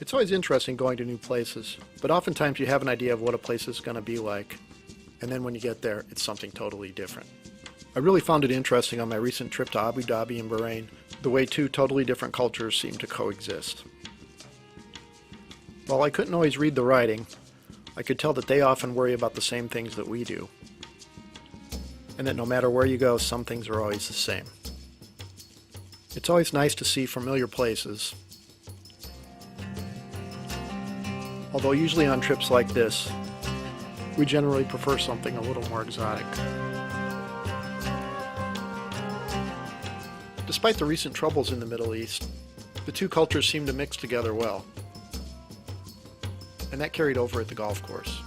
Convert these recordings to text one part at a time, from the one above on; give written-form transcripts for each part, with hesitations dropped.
It's always interesting going to new places, but oftentimes you have an idea of what a place is going to be like, and then when you get there, it's something totally different. I really found it interesting on my recent trip to Abu Dhabi and Bahrain, the way two totally different cultures seem to coexist. While I couldn't always read the writing, I could tell that they often worry about the same things that we do, and that no matter where you go, some things are always the same. It's always nice to see familiar places, although usually on trips like this, we generally prefer something a little more exotic. Despite the recent troubles in the Middle East, the two cultures seem to mix together well, and that carried over at the golf course.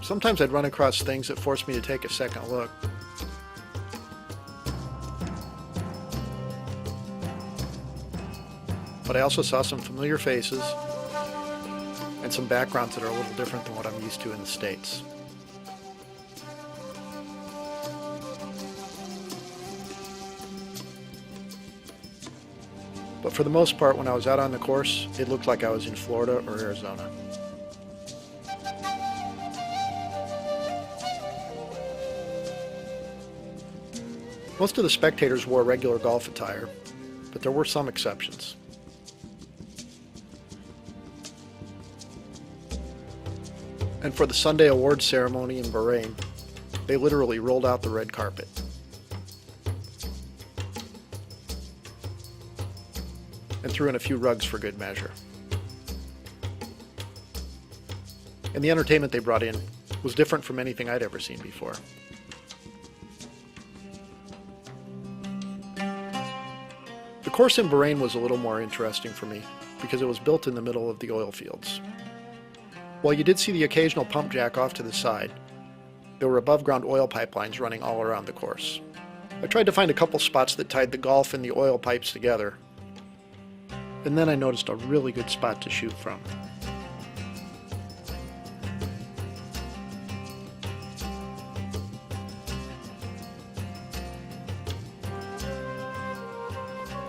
Sometimes I'd run across things that forced me to take a second look. But I also saw some familiar faces and some backgrounds that are a little different than what I'm used to in the States. But for the most part, when I was out on the course, it looked like I was in Florida or Arizona. Most of the spectators wore regular golf attire, but there were some exceptions. And for the Sunday awards ceremony in Bahrain, they literally rolled out the red carpet. And threw in a few rugs for good measure. And the entertainment they brought in was different from anything I'd ever seen before. The course in Bahrain was a little more interesting for me because it was built in the middle of the oil fields. While you did see the occasional pump jack off to the side, there were above-ground oil pipelines running all around the course. I tried to find a couple spots that tied the golf and the oil pipes together, and then I noticed a really good spot to shoot from.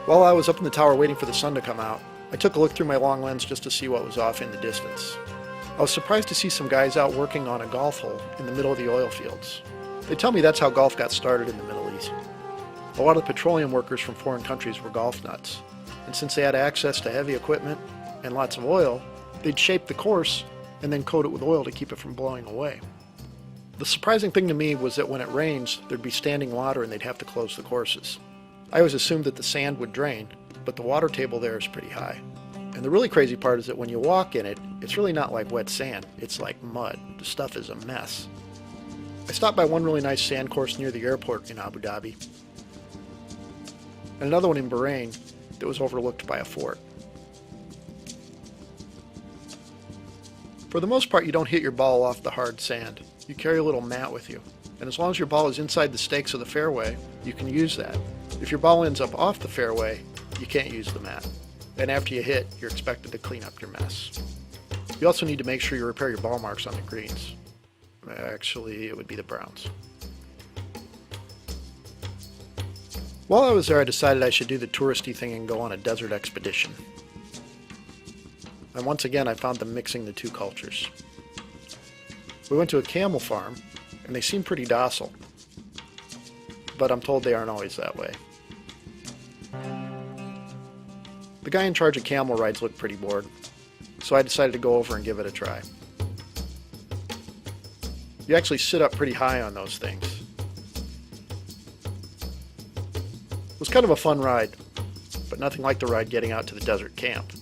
While I was up in the tower waiting for the sun to come out, I took a look through my long lens just to see what was off in the distance. I was surprised to see some guys out working on a golf hole in the middle of the oil fields. They tell me that's how golf got started in the Middle East. A lot of the petroleum workers from foreign countries were golf nuts, and since they had access to heavy equipment and lots of oil, they'd shape the course and then coat it with oil to keep it from blowing away. The surprising thing to me was that when it rains, there'd be standing water and they'd have to close the courses. I always assumed that the sand would drain, but the water table there is pretty high. And the really crazy part is that when you walk in it, it's really not like wet sand, it's like mud. The stuff is a mess. I stopped by one really nice sand course near the airport in Abu Dhabi, and another one in Bahrain that was overlooked by a fort. For the most part, you don't hit your ball off the hard sand. You carry a little mat with you, and as long as your ball is inside the stakes of the fairway, you can use that. If your ball ends up off the fairway, you can't use the mat. And after you hit, you're expected to clean up your mess. You also need to make sure you repair your ball marks on the greens. Actually, it would be the browns. While I was there, I decided I should do the touristy thing and go on a desert expedition. And once again, I found them mixing the two cultures. We went to a camel farm, and they seemed pretty docile. But I'm told they aren't always that way. The guy in charge of camel rides looked pretty bored, so I decided to go over and give it a try. You actually sit up pretty high on those things. It was kind of a fun ride, but nothing like the ride getting out to the desert camp.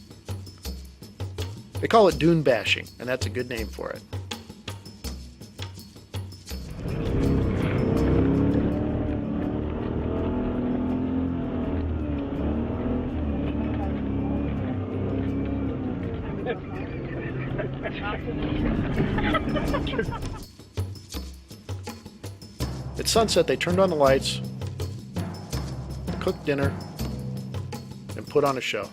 They call it dune bashing, and that's a good name for it. At sunset, they turned on the lights, cooked dinner, and put on a show.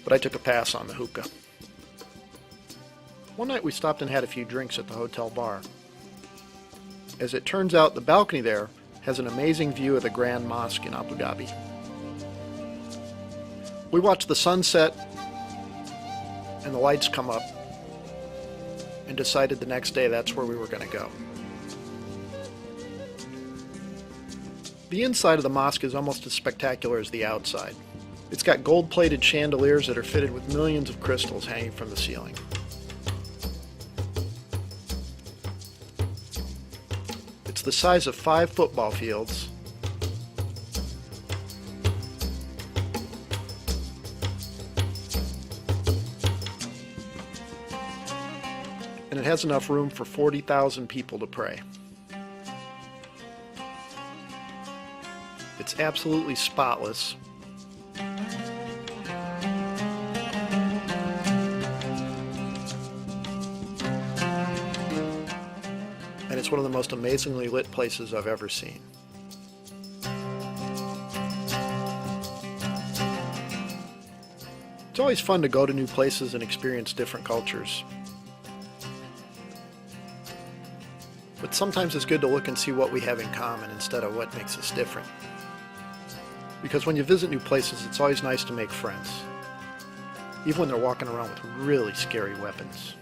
But I took a pass on the hookah. One night we stopped and had a few drinks at the hotel bar. As it turns out, the balcony there has an amazing view of the Grand Mosque in Abu Dhabi. We watched the sunset and the lights come up and decided the next day that's where we were going to go. The inside of the mosque is almost as spectacular as the outside. It's got gold-plated chandeliers that are fitted with millions of crystals hanging from the ceiling. It's the size of 5 football fields, and it has enough room for 40,000 people to pray. It's absolutely spotless. And it's one of the most amazingly lit places I've ever seen. It's always fun to go to new places and experience different cultures. But sometimes it's good to look and see what we have in common instead of what makes us different. Because when you visit new places, it's always nice to make friends, even when they're walking around with really scary weapons.